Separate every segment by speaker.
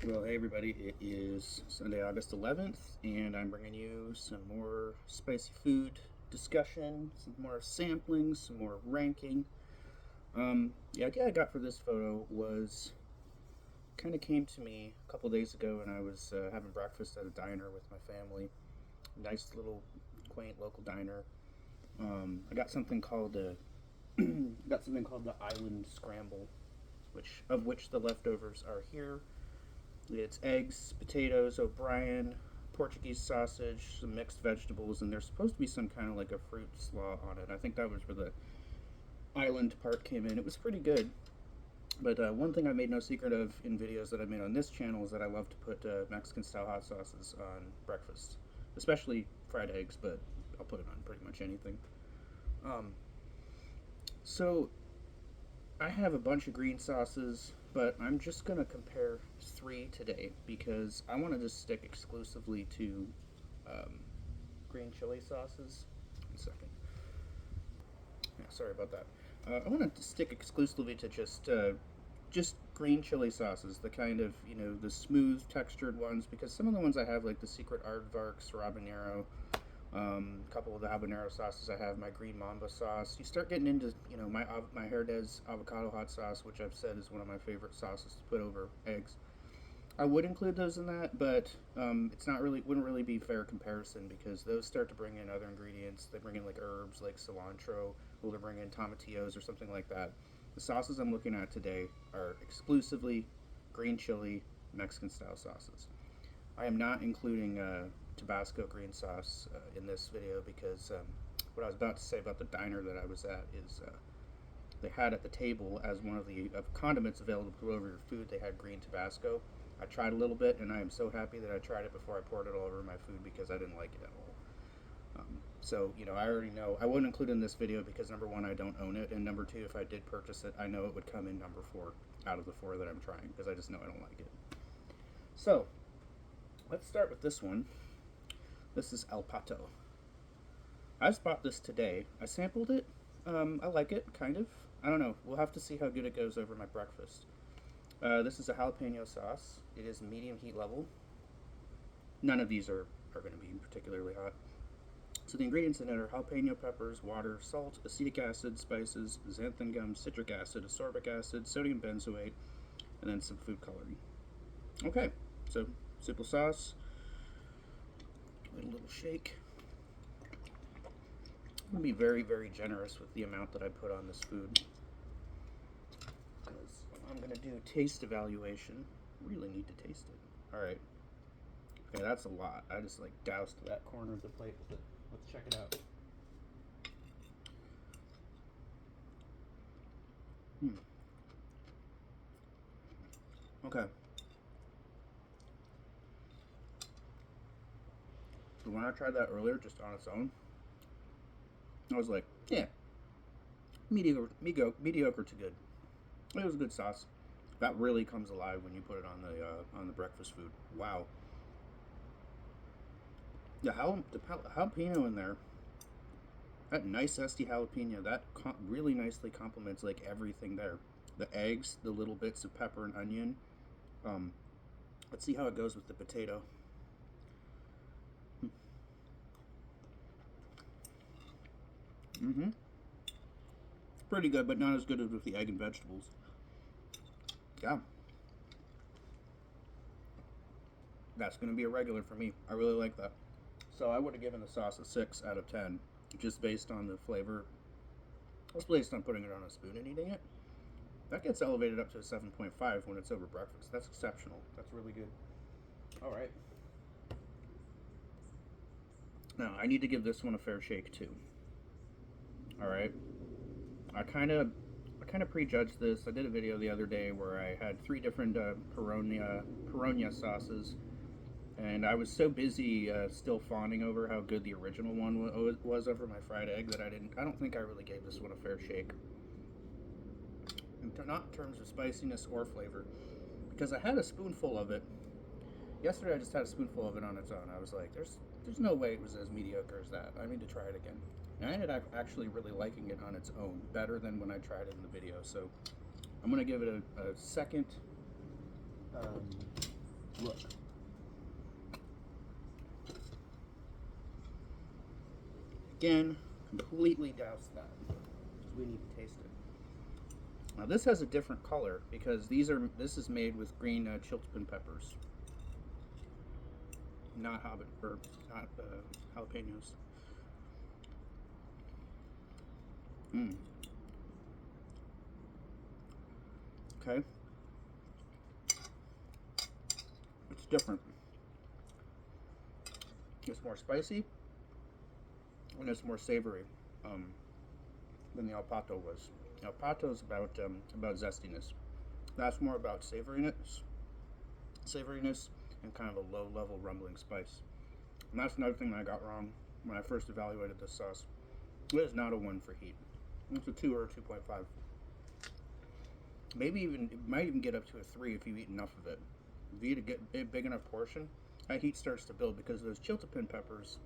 Speaker 1: Well, hey everybody, it is Sunday, August 11th, and I'm bringing you some more spicy food discussion, some more sampling, some more ranking. The idea I got for this photo was kind of came to me a couple days ago, and I was having breakfast at a diner with my family. Nice little quaint local diner. I got something called the Island Scramble, which the leftovers are here. It's eggs, potatoes, O'Brien, Portuguese sausage, some mixed vegetables, and there's supposed to be some kind of like a fruit slaw on it. I think that was where the island part came in. It was pretty good. But one thing I made no secret of in videos that I made on this channel is that I love to put Mexican style hot sauces on breakfast, especially fried eggs, but I'll put it on pretty much anything. Um, so I have a bunch of green sauces, but I'm just going to compare three today because I want to just stick exclusively to um, green chili sauces. 1 second. Yeah, sorry about that. I want to stick exclusively to just green chili sauces, the kind of the smooth textured ones, because some of the ones I have like the secret aardvarks or habanero, a couple of the habanero sauces I have, my green mamba sauce. You start getting into my Herdez avocado hot sauce, which I've said is one of my favorite sauces to put over eggs. I would include those in that, but it's not really wouldn't really be fair comparison because those start to bring in other ingredients. They bring in like herbs, like cilantro, or they bring in tomatillos or something like that. The sauces I'm looking at today are exclusively green chili Mexican style sauces. I am not including Tabasco green sauce in this video because what I was about to say about the diner that I was at is they had at the table as one of the condiments available to put over your food. They had green Tabasco. I tried a little bit, and I am so happy that I tried it before I poured it all over my food because I didn't like it at all. So, I already know I wouldn't include it in this video because number one, I don't own it, and number two, if I did purchase it, I know it would come in number four out of the four that I'm trying because I just know I don't like it. So, let's start with this one. This is El Pato. I just bought this today. I sampled it. I like it, kind of. I don't know. We'll have to see how good it goes over my breakfast. This is a jalapeno sauce. It is medium heat level. None of these are going to be particularly hot. So the ingredients in it are jalapeno peppers, water, salt, acetic acid, spices, xanthan gum, citric acid, ascorbic acid, sodium benzoate, and then some food coloring. Okay, so simple sauce. Give it a little shake. I'm going to be very, very generous with the amount that I put on this food because I'm going to do taste evaluation. Really need to taste it. All right. Okay, that's a lot. I just like doused that corner of the plate with it. Let's check it out. Okay. So when I tried that earlier, just on its own, I was like, yeah, mediocre to good. It was a good sauce. That really comes alive when you put it on the breakfast food. Wow. The jalapeno in there, that nice zesty jalapeno, that really nicely complements like everything there. The eggs, the little bits of pepper and onion. Um, let's see how it goes with the potato. Mm-hmm. Pretty good, but not as good as with the egg and vegetables. Yeah. That's going to be a regular for me. I really like that. So I would have given the sauce a 6 out of 10, just based on the flavor. It's based on putting it on a spoon and eating it. That gets elevated up to a 7.5 when it's over breakfast. That's exceptional. That's really good. All right. Now, I need to give this one a fair shake, too. All right. I kind of prejudged this. I did a video the other day where I had three different Perrona sauces, and I was so busy still fawning over how good the original one was over my fried egg that I don't think I really gave this one a fair shake. Not in terms of spiciness or flavor, because I had a spoonful of it. Yesterday I just had a spoonful of it on its own. I was like, there's no way it was as mediocre as that. I need to try it again. And I ended up actually really liking it on its own, better than when I tried it in the video. So I'm going to give it a second look. Again, completely douse that because we need to taste it. Now this has a different color because this is made with green chiltepin peppers, not jalapenos. Okay, it's different. It's more spicy and it's more savory than the El Pato was. El Pato is about zestiness. That's more about savoriness, and kind of a low-level rumbling spice. And that's another thing that I got wrong when I first evaluated this sauce. It is not a 1 for heat. It's a 2 or a 2.5. Maybe even it might even get up to a 3 if you eat enough of it. If you eat a big enough portion, that heat starts to build because those chiltepin peppers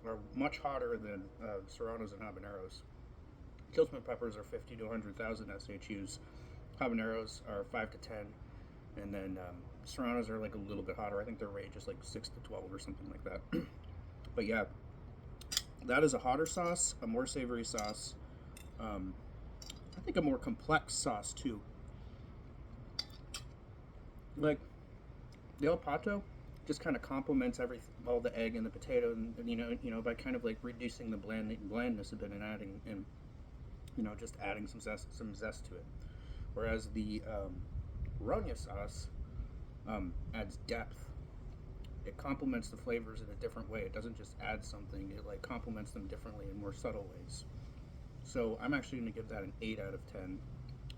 Speaker 1: are much hotter than serranos and habaneros. Chiltepin peppers are 50 to 100,000 SHUs. Habaneros are 5 to 10, and then serranos are like a little bit hotter. I think their range is like 6 to 12 or something like that. But yeah, that is a hotter sauce, a more savory sauce. I think a more complex sauce too. Like the El Pato just kind of complements all the egg and the potato, and by kind of like reducing the blandness a bit and adding just adding some zest to it. Whereas the Perrona sauce adds depth. It complements the flavors in a different way. It doesn't just add something; it like complements them differently in more subtle ways. So I'm actually going to give that an 8 out of 10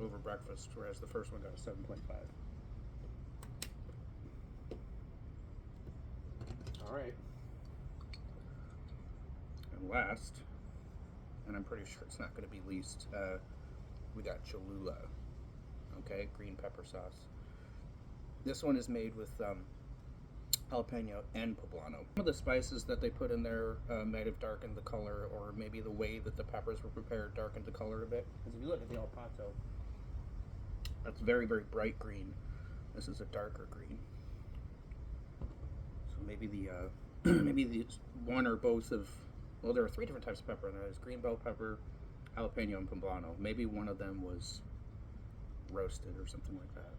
Speaker 1: over breakfast, whereas the first one got a 7.5. All right. And last, and I'm pretty sure it's not going to be least, we got Cholula. Okay, green pepper sauce. This one is made with jalapeno and poblano. Some of the spices that they put in there might have darkened the color, or maybe the way that the peppers were prepared darkened the color a bit. Because if you look at the El Pato, that's very, very bright green. This is a darker green. So maybe maybe the one or both of, well, there are 3 different types of pepper in there. There's green bell pepper, jalapeno, and poblano. Maybe one of them was roasted or something like that.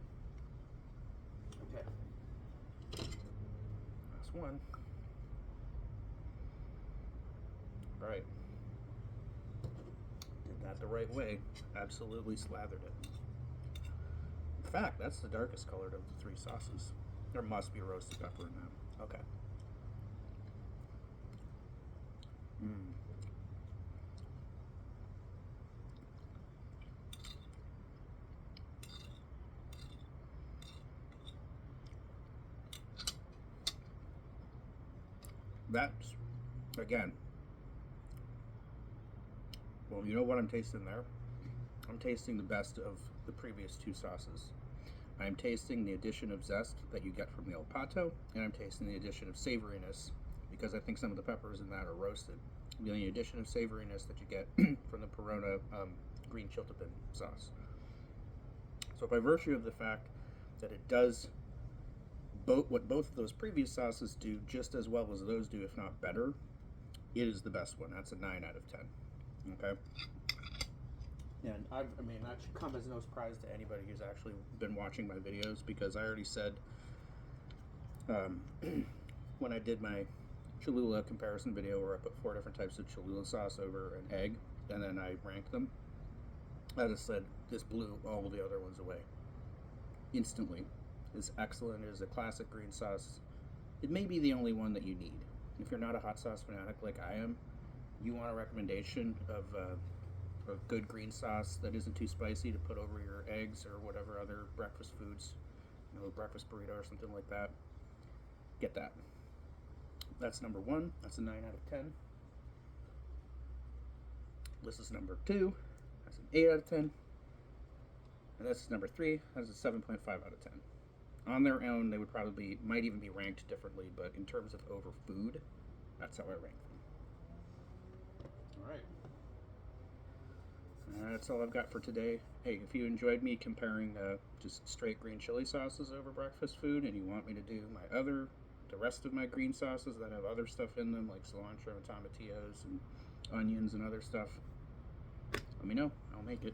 Speaker 1: Okay. Last one. Right. Did that the right way. Absolutely slathered it. In fact, that's the darkest colored of the 3 sauces. There must be roasted pepper in that. Okay. That's, again, well, you know what I'm tasting there? I'm tasting the best of the previous 2 sauces. I'm tasting the addition of zest that you get from the El Pato, and I'm tasting the addition of savoriness, because I think some of the peppers in that are roasted. The addition of savoriness that you get from the Perrona green chiltepin sauce. So by virtue of the fact that it does what both of those previous sauces do just as well as those do, if not better, it is the best one. That's a 9 out of 10. Okay? And I mean, that should come as no surprise to anybody who's actually been watching my videos, because I already said when I did my Cholula comparison video where I put 4 different types of Cholula sauce over an egg and then I ranked them, I just said this blew all the other ones away instantly. It's excellent. It is a classic green sauce. It may be the only one that you need. If you're not a hot sauce fanatic like I am, you want a recommendation of a good green sauce that isn't too spicy to put over your eggs or whatever other breakfast foods, breakfast burrito or something like that, get that. That's number 1. That's a 9 out of 10. This is number 2. That's an 8 out of 10. And this is number 3. That's a 7.5 out of 10. On their own, they might even be ranked differently, but in terms of over food, that's how I rank them. All right. That's all I've got for today. Hey, if you enjoyed me comparing just straight green chili sauces over breakfast food, and you want me to do the rest of my green sauces that have other stuff in them, like cilantro and tomatillos and onions and other stuff, let me know. I'll make it.